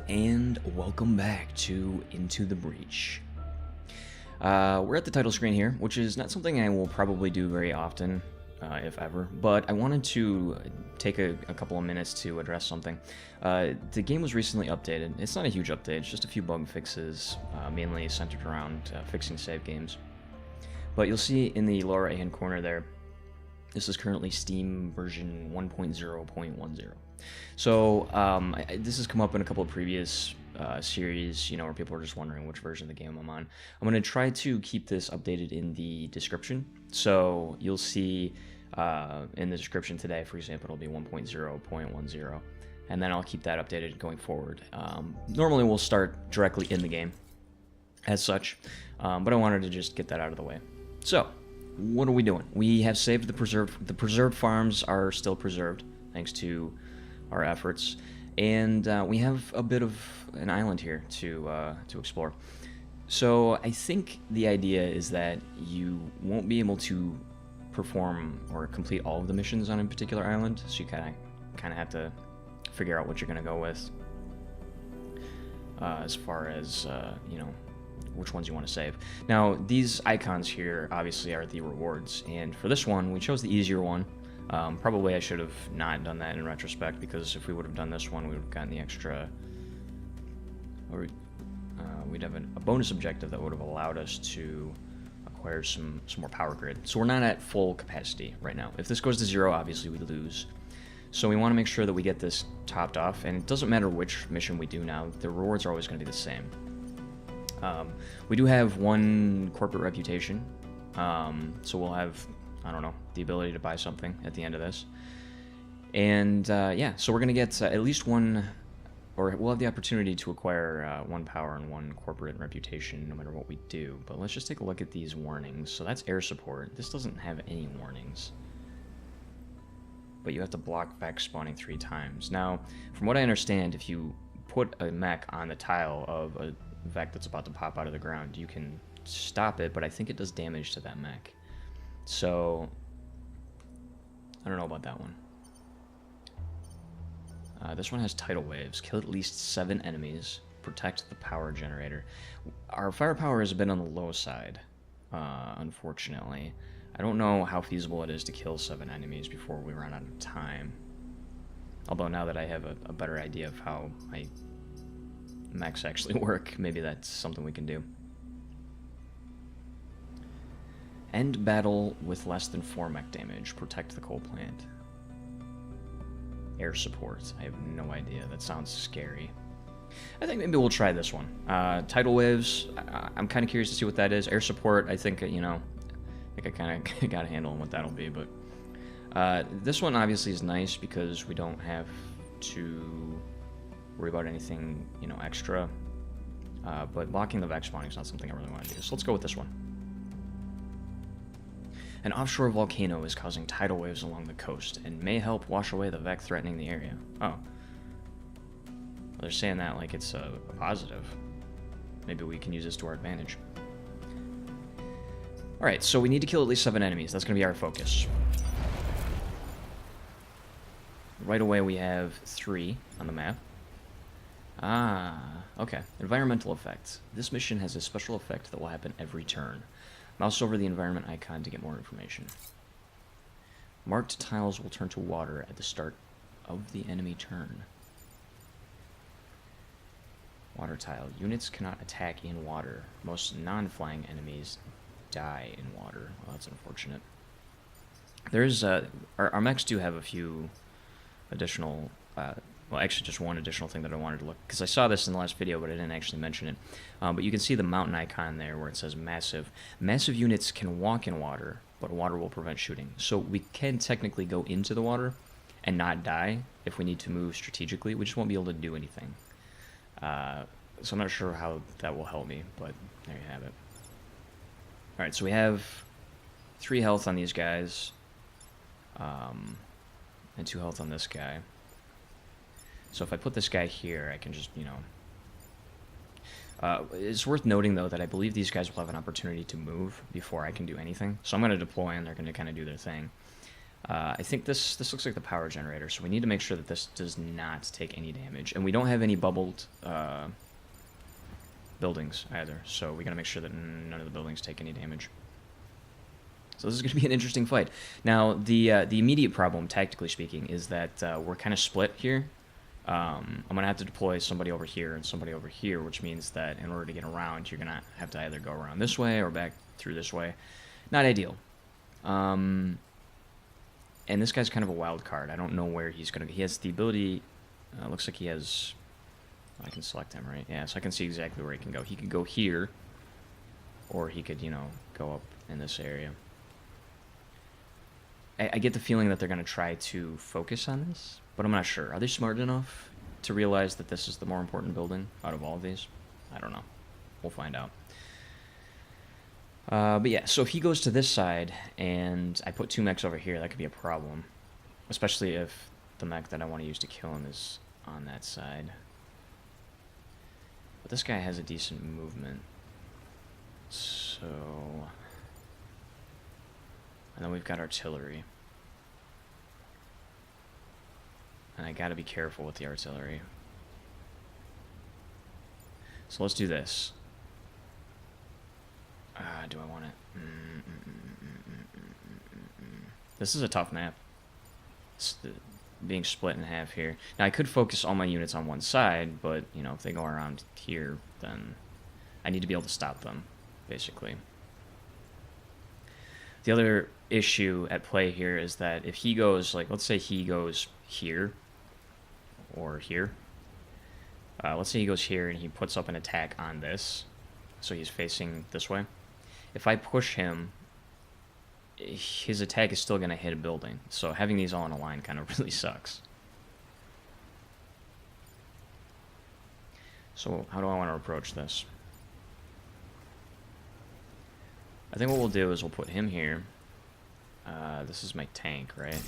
and welcome back to Into the Breach. We're at the title screen here, which is not something I will probably do very often, if ever, but I wanted to take a couple of minutes to address something. The game was recently updated. It's not a huge update, it's just a few bug fixes, mainly centered around fixing save games. But you'll see in the lower right hand corner there, this is currently Steam version 1.0.10. So this has come up in a couple of previous series, where people are just wondering which version of the game I'm on. I'm going to try to keep this updated in the description. So you'll see in the description today, for example, it'll be 1.0.10. And then I'll keep that updated going forward. Normally we'll start directly in the game as such, but I wanted to just get that out of the way. So, what are we doing? We have saved the preserved farms are still preserved, thanks to our efforts, and we have a bit of an island here to explore. So I think the idea is that you won't be able to perform or complete all of the missions on a particular island, so you kind of have to figure out what you're going to go with as far as which ones you want to save. Now, these icons here obviously are the rewards, and for this one, we chose the easier one. Probably I should have not done that in retrospect, because if we would have done this one, we would have gotten the extra, or we'd have a bonus objective that would have allowed us to acquire some more power grid. So we're not at full capacity right now. If this goes to 0, obviously we lose. So we want to make sure that we get this topped off, and it doesn't matter which mission we do now, the rewards are always going to be the same. We do have one corporate reputation, so we'll have, I don't know, the ability to buy something at the end of this. And yeah, so we're going to get at least one, or we'll have the opportunity to acquire one power and one corporate reputation no matter what we do. But let's just take a look at these warnings. So that's air support. This doesn't have any warnings, but you have to block Vec spawning 3 times. Now, from what I understand, if you put a mech on the tile of a Vec that's about to pop out of the ground, you can stop it, but I think it does damage to that mech. So I don't know about that one. This one has tidal waves. Kill at least 7 enemies. Protect the power generator. Our firepower has been on the low side, unfortunately. I don't know how feasible it is to kill 7 enemies before we run out of time. Although now that I have a better idea of how my mechs actually work, maybe that's something we can do. End battle with less than 4 mech damage. Protect the coal plant. Air support. I have no idea. That sounds scary. I think maybe we'll try this one. Tidal waves. I'm kind of curious to see what that is. Air support. I think I kind of got a handle on what that'll be. But this one obviously is nice because we don't have to worry about anything extra. But blocking the Vec spawning is not something I really want to do. So let's go with this one. An offshore volcano is causing tidal waves along the coast and may help wash away the Vec threatening the area. Oh. Well, they're saying that like it's a positive. Maybe we can use this to our advantage. Alright, so we need to kill at least 7 enemies. That's going to be our focus. Right away we have 3 on the map. Okay. Environmental effects. This mission has a special effect that will happen every turn. Mouse over the environment icon to get more information. Marked tiles will turn to water at the start of the enemy turn. Water tile. Units cannot attack in water. Most non-flying enemies die in water. Well, that's unfortunate. There's our mechs do have a few additional well, actually just one additional thing that I wanted to look, because I saw this in the last video, but I didn't actually mention it. But you can see the mountain icon there where it says massive. Massive units can walk in water, but water will prevent shooting. So we can technically go into the water and not die if we need to move strategically. We just won't be able to do anything. So I'm not sure how that will help me, but there you have it. Alright, so we have 3 health on these guys, and 2 health on this guy. So if I put this guy here, I can just, it's worth noting, though, that I believe these guys will have an opportunity to move before I can do anything. So I'm going to deploy, and they're going to kind of do their thing. I think this looks like the power generator, so we need to make sure that this does not take any damage. And we don't have any bubbled buildings either, so we gotta make sure that none of the buildings take any damage. So this is going to be an interesting fight. Now, the immediate problem, tactically speaking, is that we're kind of split here. I'm going to have to deploy somebody over here and somebody over here, which means that in order to get around, you're going to have to either go around this way or back through this way. Not ideal. And this guy's kind of a wild card. I don't know where he's going to... He has the ability... looks like he has... I can select him, right? Yeah, so I can see exactly where he can go. He could go here, or he could, you know, go up in this area. I get the feeling that they're going to try to focus on this, but I'm not sure. Are they smart enough to realize that this is the more important building out of all of these? I don't know. We'll find out. But yeah, so if he goes to this side and I put 2 mechs over here, that could be a problem. Especially if the mech that I want to use to kill him is on that side. But this guy has a decent movement. So... And then we've got artillery. And I gotta be careful with the artillery. So let's do this. Do I want it? This is a tough map. It's being split in half here. Now I could focus all my units on one side, but you know, if they go around here, then I need to be able to stop them, basically. The other issue at play here is that if he goes, like, let's say he goes here, or here. Let's say he goes here and he puts up an attack on this, so he's facing this way. If I push him, his attack is still going to hit a building, so having these all in a line kind of really sucks. So how do I want to approach this? I think what we'll do is we'll put him here. This is my tank, right?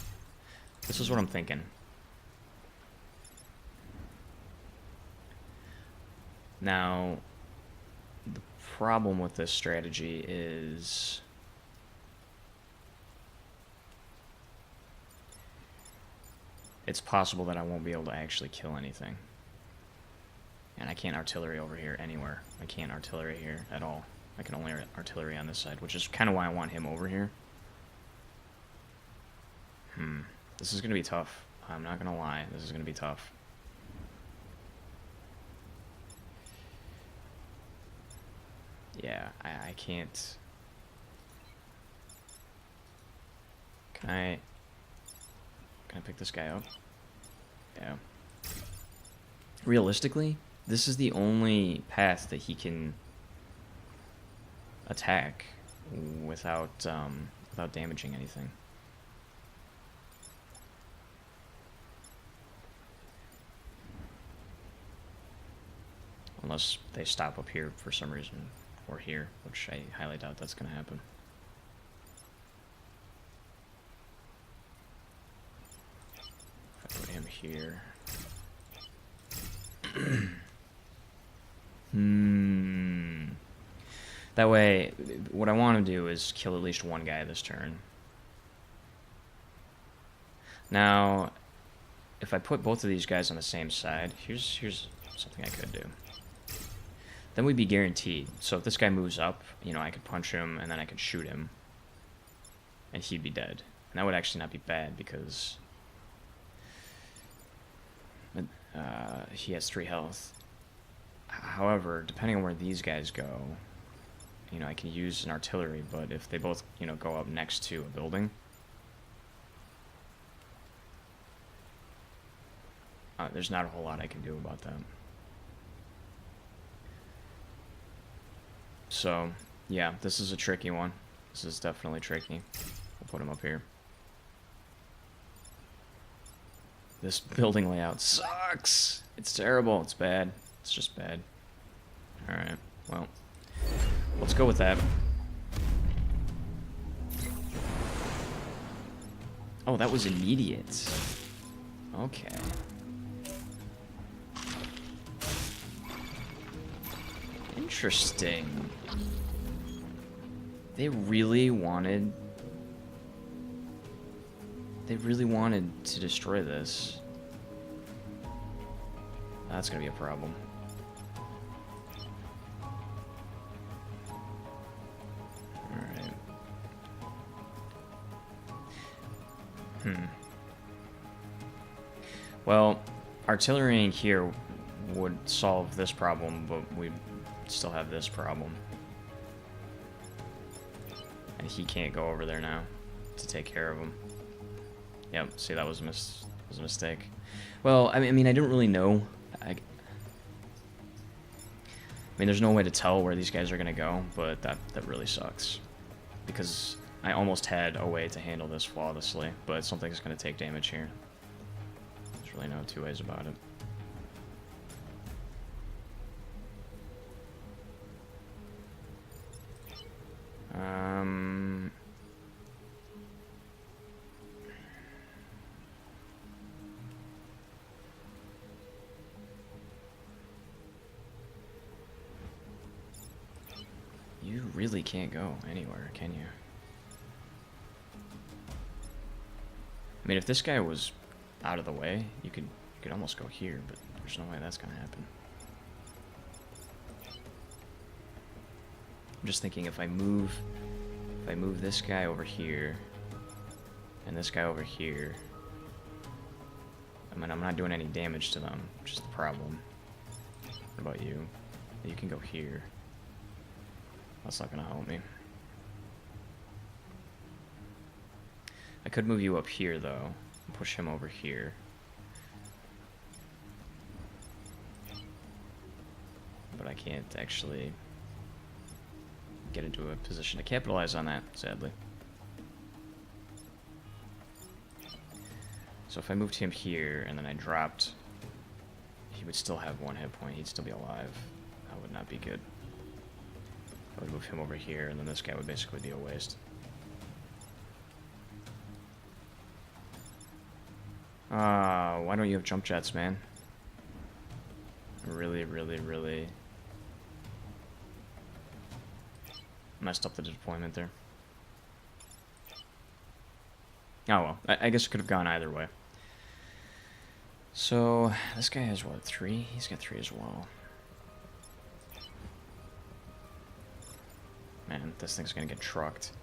This is what I'm thinking. Now, the problem with this strategy is... it's possible that I won't be able to actually kill anything. And I can't artillery over here anywhere. I can't artillery here at all. I can only artillery on this side, which is kind of why I want him over here. This is going to be tough. I'm not going to lie. This is going to be tough. Yeah, I can't... Can I pick this guy up? Yeah. Realistically, this is the only path that he can attack without damaging anything. Unless they stop up here for some reason, or here, which I highly doubt that's going to happen. If I put him here... That way, what I want to do is kill at least one guy this turn. Now, if I put both of these guys on the same side, here's something I could do. Then we'd be guaranteed. So if this guy moves up, you know, I could punch him and then I could shoot him. And he'd be dead. And that would actually not be bad because... he has 3 health. However, depending on where these guys go, you know, I can use an artillery, but if they both, you know, go up next to a building... there's not a whole lot I can do about that. So, yeah, this is a tricky one. This is definitely tricky. We'll put him up here. This building layout sucks! It's terrible, it's bad. It's just bad. Alright, well, let's go with that. Oh, that was immediate. Okay. Interesting. They really wanted They really wanted to destroy this. That's gonna be a problem. Alright. Well, artillerying here would solve this problem, but we still have this problem. And he can't go over there now to take care of him. Yep, see, that was a mistake. Well, I mean, I didn't really know. I mean, there's no way to tell where these guys are going to go, but that really sucks. Because I almost had a way to handle this flawlessly, but something's going to take damage here. There's really no two ways about it. You really can't go anywhere, can you? I mean, if this guy was out of the way, you could almost go here, but there's no way that's gonna happen. I'm just thinking if I move this guy over here and this guy over here, I mean, I'm not doing any damage to them, which is the problem. What about you? You can go here. That's not gonna help me. I could move you up here though, and push him over here. But I can't actually get into a position to capitalize on that, sadly. So if I moved him here and then I dropped, he would still have 1 hit point, he'd still be alive. That would not be good. I would move him over here, and then this guy would basically be a waste. Why don't you have jump jets, man? Really messed up the deployment there. Oh well, I guess it could have gone either way. So, this guy has what, 3? He's got 3 as well. Man, this thing's gonna get trucked.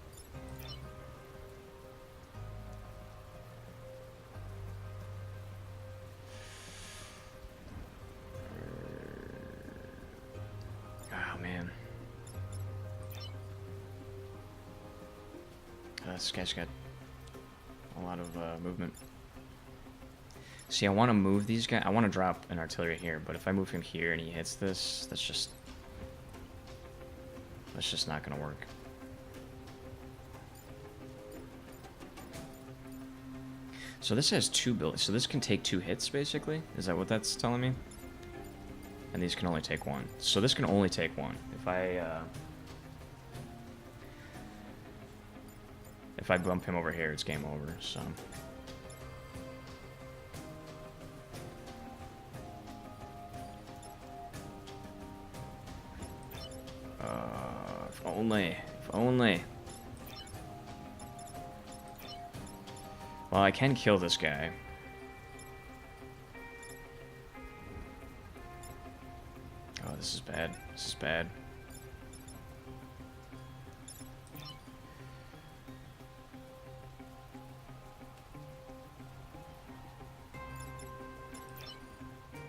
Oh, man. This guy's got a lot of movement. See, I want to move these guys. I want to drop an artillery here, but if I move him here and he hits this, that's just not gonna work. So this has 2 buildings. So this can take 2 hits, basically. Is that what that's telling me? And these can only take 1. So this can only take 1. If I bump him over here, it's game over. So. If only. Well, I can kill this guy. Oh, this is bad. This is bad.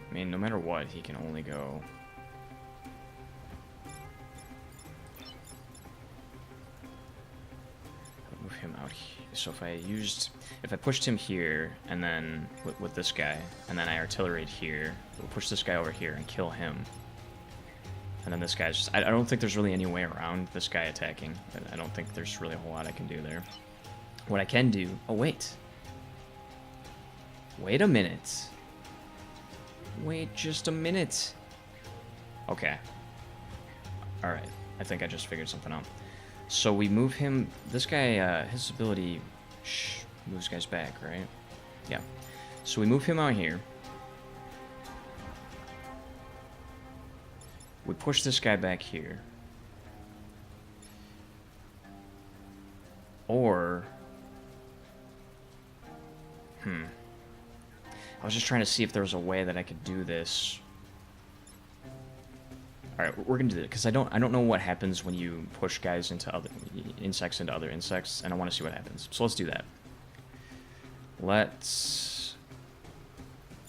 I mean, no matter what, he can only go... Move him out here. So if I pushed him here, and then with this guy, and then I artilleried here, we'll push this guy over here and kill him. And then this guy's just... I don't think there's really any way around this guy attacking. I don't think there's really a whole lot I can do there. What I can do... Oh, wait. Wait a minute. Wait just a minute. Okay. Alright. I think I just figured something out. So we move him... This guy, his ability moves guys back, right? Yeah. So we move him out here. We push this guy back here. Or... I was just trying to see if there was a way that I could do this. All right, we're gonna do that because I don't know what happens when you push guys into other insects into other insects, and I want to see what happens. So let's do that. Let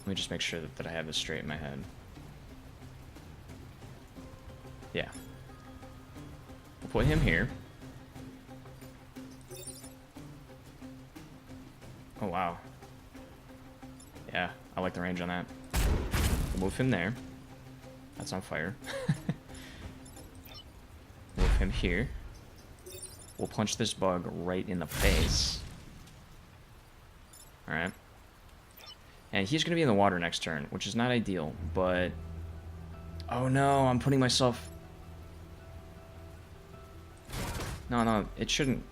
me just make sure that I have this straight in my head. Yeah. We'll put him here. Oh wow. Yeah, I like the range on that. We'll move him there. That's on fire. Move him here. We'll punch this bug right in the face. Alright. And he's going to be in the water next turn, which is not ideal, but... Oh no, I'm putting myself... No, it shouldn't...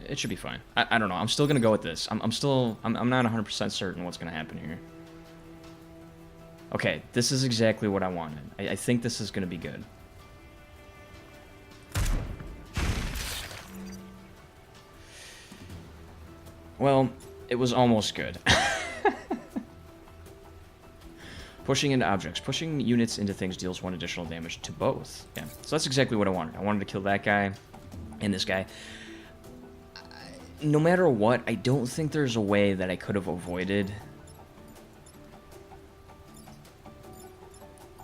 It should be fine. I don't know, I'm still going to go with this. I'm not 100% certain what's going to happen here. Okay, this is exactly what I wanted. I think this is going to be good. Well, it was almost good. Pushing into objects. Pushing units into things deals 1 additional damage to both. Yeah, so that's exactly what I wanted. I wanted to kill that guy and this guy. No matter what, I don't think there's a way that I could have avoided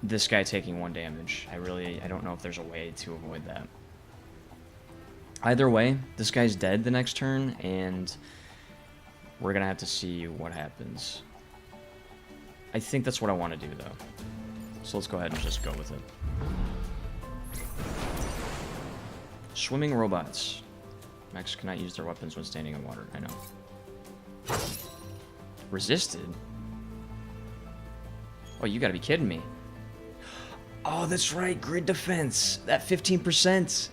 this guy taking 1 damage. I don't know if there's a way to avoid that. Either way, this guy's dead the next turn, and we're gonna have to see what happens. I think that's what I want to do, though. So let's go ahead and just go with it. Swimming robots. Mechs cannot use their weapons when standing in water. I know. Resisted? Oh, you gotta be kidding me. Oh, that's right, grid defense. That 15%.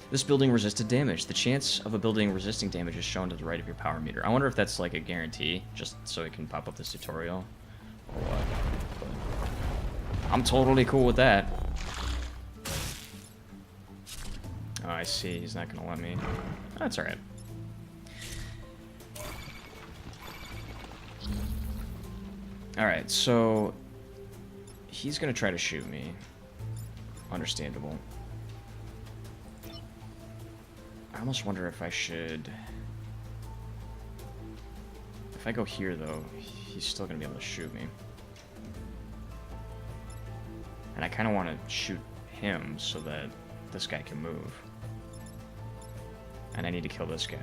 This building resisted damage. The chance of a building resisting damage is shown to the right of your power meter. I wonder if that's like a guarantee, just so it can pop up this tutorial. Or what. But I'm totally cool with that. Oh, I see. He's not going to let me. That's alright. Alright, so he's going to try to shoot me. Understandable. I almost wonder if I should... If I go here, though, he's still going to be able to shoot me. And I kind of want to shoot him so that this guy can move. And I need to kill this guy.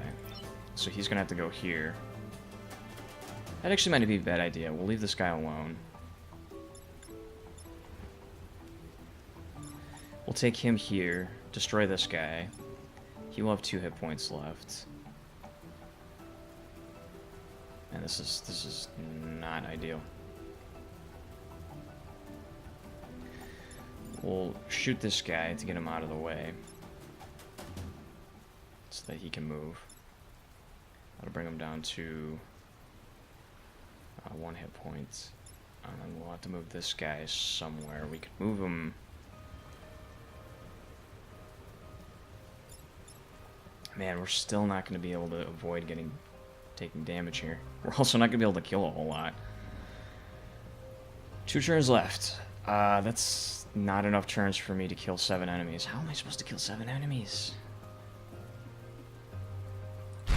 So he's going to have to go here. That actually might be a bad idea. We'll leave this guy alone. We'll take him here, destroy this guy. He will have 2 hit points left. And this is not ideal. We'll shoot this guy to get him out of the way. So that he can move. That'll bring him down to 1 hit point. And then we'll have to move this guy somewhere. We could move him... Man, we're still not going to be able to avoid taking damage here. We're also not going to be able to kill a whole lot. 2 turns left. That's not enough turns for me to kill 7 enemies. How am I supposed to kill 7 enemies?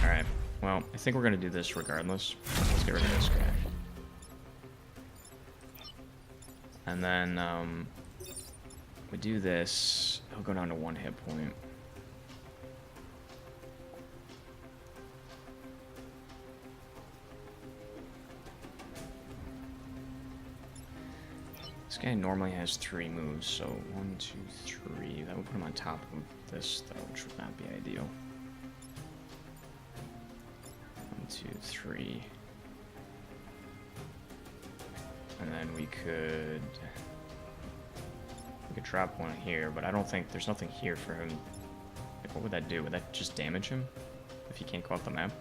Alright, well, I think we're going to do this regardless. Let's get rid of this guy. And then, we do this. He'll go down to 1 hit point. This guy normally has 3 moves, so 1, 2, 3. That would put him on top of this, though, which would not be ideal. 1, 2, 3. And then we could drop 1 here, but I don't think there's nothing here for him. Like, what would that do? Would that just damage him if he can't go off the map?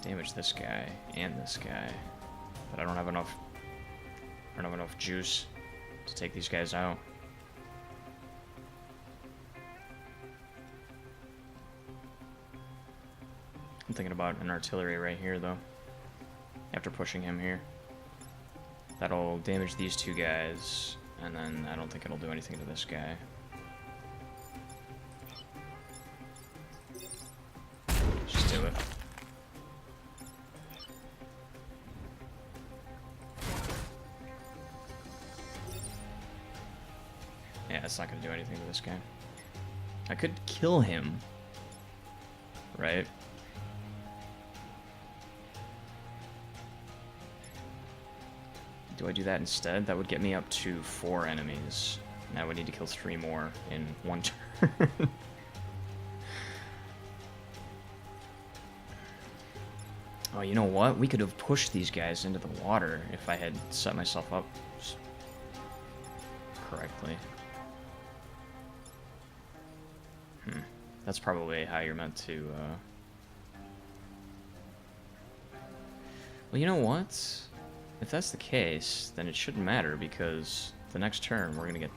Damage this guy and this guy, but I don't have enough. I don't have enough juice to take these guys out. I'm thinking about an artillery right here, though. After pushing him here. That'll damage these two guys, and then I don't think it'll do anything to this guy. Just do it. Yeah, it's not going to do anything to this guy. I could kill him, right? Do I do that instead? That would get me up to 4 enemies. Now I would need to kill 3 more in 1 turn. Oh, you know what? We could have pushed these guys into the water if I had set myself up correctly. That's probably how you're meant to, Well, you know what? If that's the case, then it shouldn't matter, because the next turn we're gonna get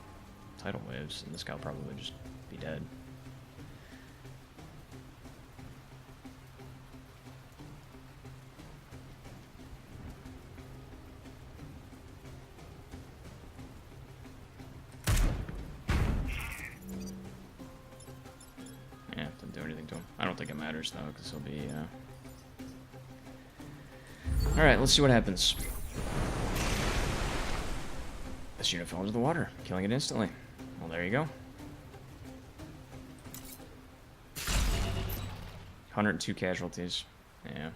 tidal waves, and this guy will probably just be dead. Yeah, didn't do anything to him. I don't think it matters, though, because he'll be, Alright, let's see what happens. This unit fell into the water, killing it instantly. Well, there you go. 102 casualties. Yeah.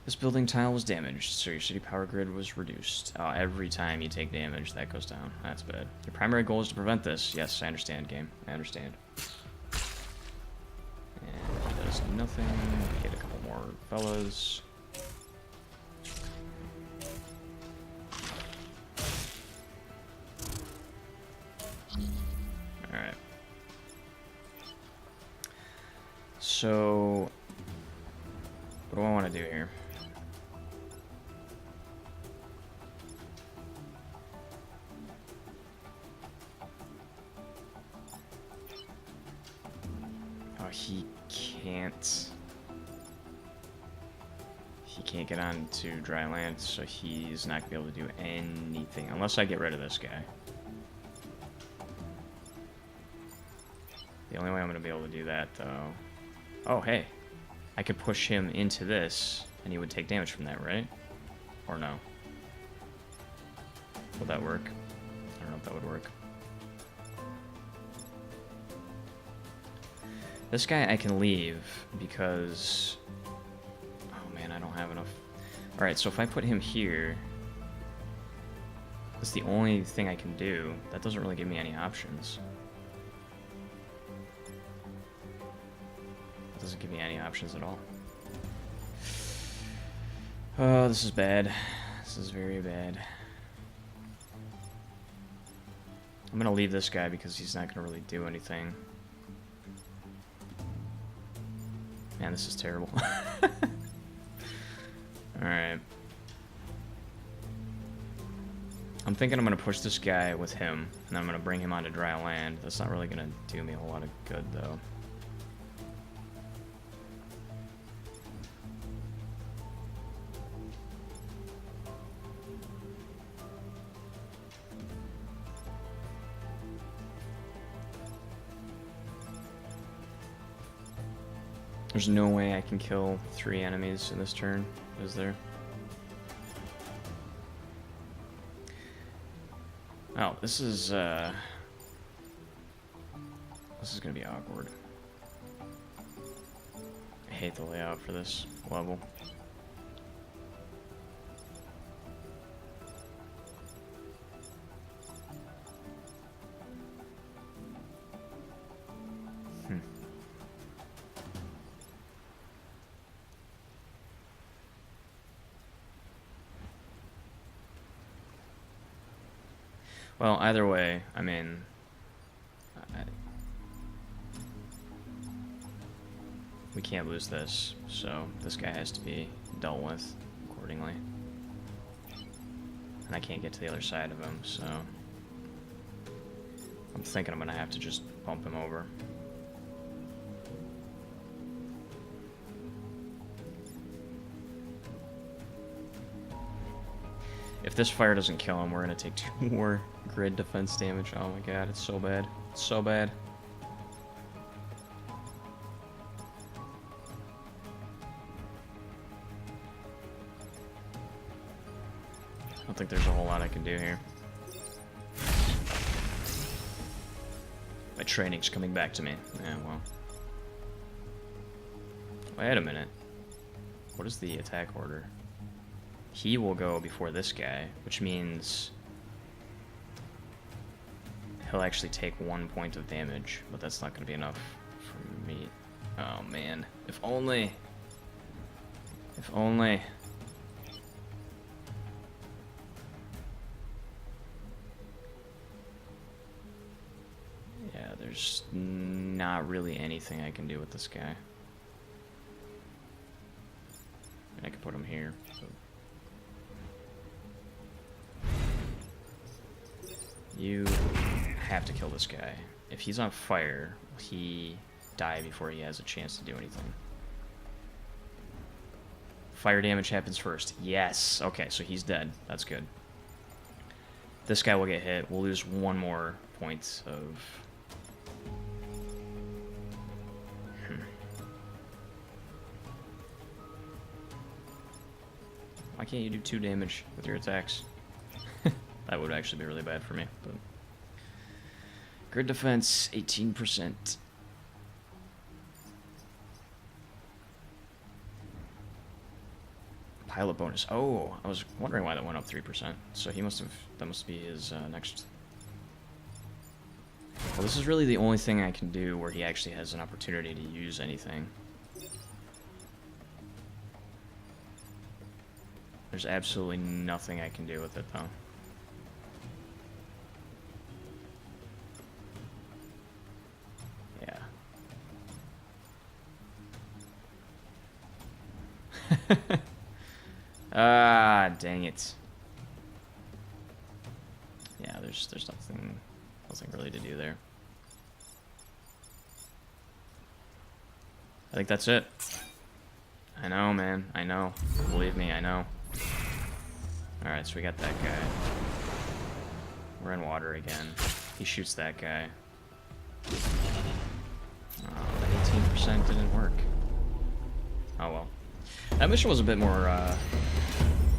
This building tile was damaged, so your city power grid was reduced. Every time you take damage, that goes down. That's bad. Your primary goal is to prevent this. Yes, I understand, game. I understand. And he does nothing. Get a couple more fellas. Alright. So, what do I want to do here? Oh, he can't. He can't get on to dry land, so he's not gonna be able to do anything unless I get rid of this guy. The only way I'm gonna be able to do that, though. Oh, hey, I could push him into this, and he would take damage from that, right? Or no? Would that work? I don't know if that would work. This guy I can leave because... Oh man, I don't have enough. Alright, so if I put him here, that's the only thing I can do. That doesn't really give me any options. That doesn't give me any options at all. Oh, this is bad. This is very bad. I'm gonna leave this guy because he's not gonna really do anything. Man, this is terrible. Alright. I'm thinking I'm gonna push this guy with him, and I'm gonna bring him onto dry land. That's not really gonna do me a whole lot of good, though. There's no way I can kill 3 enemies in this turn, is there? Oh, this is gonna be awkward. I hate the layout for this level. Well, either way, I mean, we can't lose this, so this guy has to be dealt with accordingly. And I can't get to the other side of him, so I'm thinking I'm gonna have to just bump him over. If this fire doesn't kill him, we're gonna take 2 more grid defense damage. Oh my god, it's so bad. It's so bad. I don't think there's a whole lot I can do here. My training's coming back to me. Yeah, well. Wait a minute. What is the attack order? He will go before this guy, which means he'll actually take 1 point of damage, but that's not going to be enough for me. Oh man, if only. If only. Yeah, there's not really anything I can do with this guy. I could put him here. So. You have to kill this guy. If he's on fire, he die before he has a chance to do anything. Fire damage happens first. Yes. Okay, so he's dead. That's good. This guy will get hit. We'll lose 1 more point of... Why can't you do 2 damage with your attacks? That would actually be really bad for me. But grid defense, 18%. Pilot bonus. Oh, I was wondering why that went up 3%. So he must have. That must be his next. Well, this is really the only thing I can do where he actually has an opportunity to use anything. There's absolutely nothing I can do with it, though. Yeah. Ah, dang it. Yeah, there's nothing really to do there. I think that's it. I know, man. I know. Believe me, I know. Alright, so we got that guy. We're in water again. He shoots that guy. Oh, that 18% didn't work. Oh well. That mission was a bit more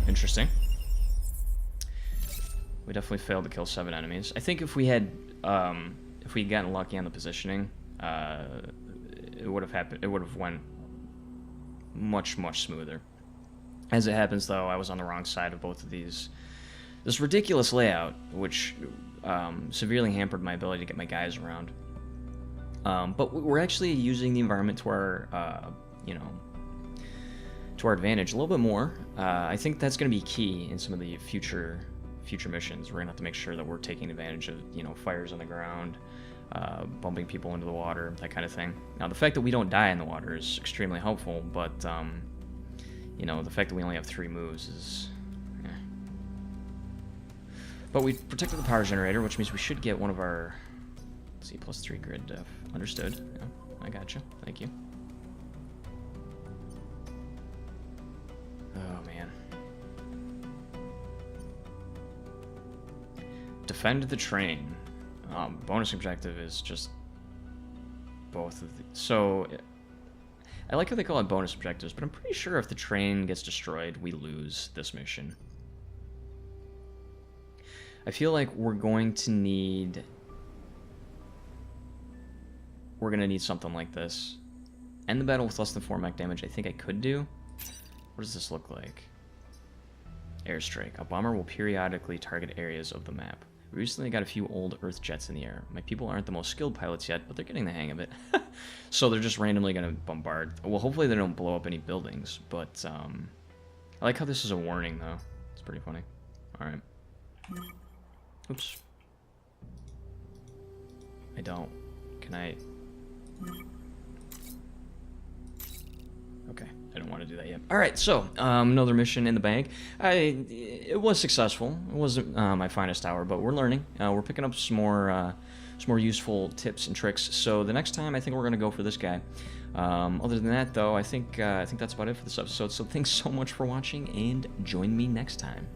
interesting. We definitely failed to kill 7 enemies. I think if we had gotten lucky on the positioning, it would have happened. It would have went much smoother. As it happens, though, I was on the wrong side of both of these. This ridiculous layout, which severely hampered my ability to get my guys around. But we're actually using the environment to our, to our advantage a little bit more. I think that's going to be key in some of the future missions. We're going to have to make sure that we're taking advantage of, fires on the ground, bumping people into the water, that kind of thing. Now, the fact that we don't die in the water is extremely helpful, but, the fact that we only have 3 moves is... eh. But we protected the power generator, which means we should get one of our... Let's see, +3 grid def. Understood. Yeah, I gotcha. Thank you. Oh, man. Defend the train. Bonus objective is just both of the... So, I like how they call it bonus objectives, but I'm pretty sure if the train gets destroyed, we lose this mission. I feel like we're going to need something like this. End the battle with less than 4 mech damage. I think I could do. What does this look like? Airstrike. A bomber will periodically target areas of the map. We recently got a few old Earth jets in the air. My people aren't the most skilled pilots yet, but they're getting the hang of it. So they're just randomly going to bombard. Well, hopefully they don't blow up any buildings, but I like how this is a warning, though. It's pretty funny. Alright. Oops. I don't. Can I... Okay, I don't want to do that yet. All right, so another mission in the bag. It was successful. It wasn't my finest hour, but we're learning. We're picking up some more useful tips and tricks. So the next time, I think we're gonna go for this guy. Other than that, though, I think that's about it for this episode. So thanks so much for watching, and join me next time.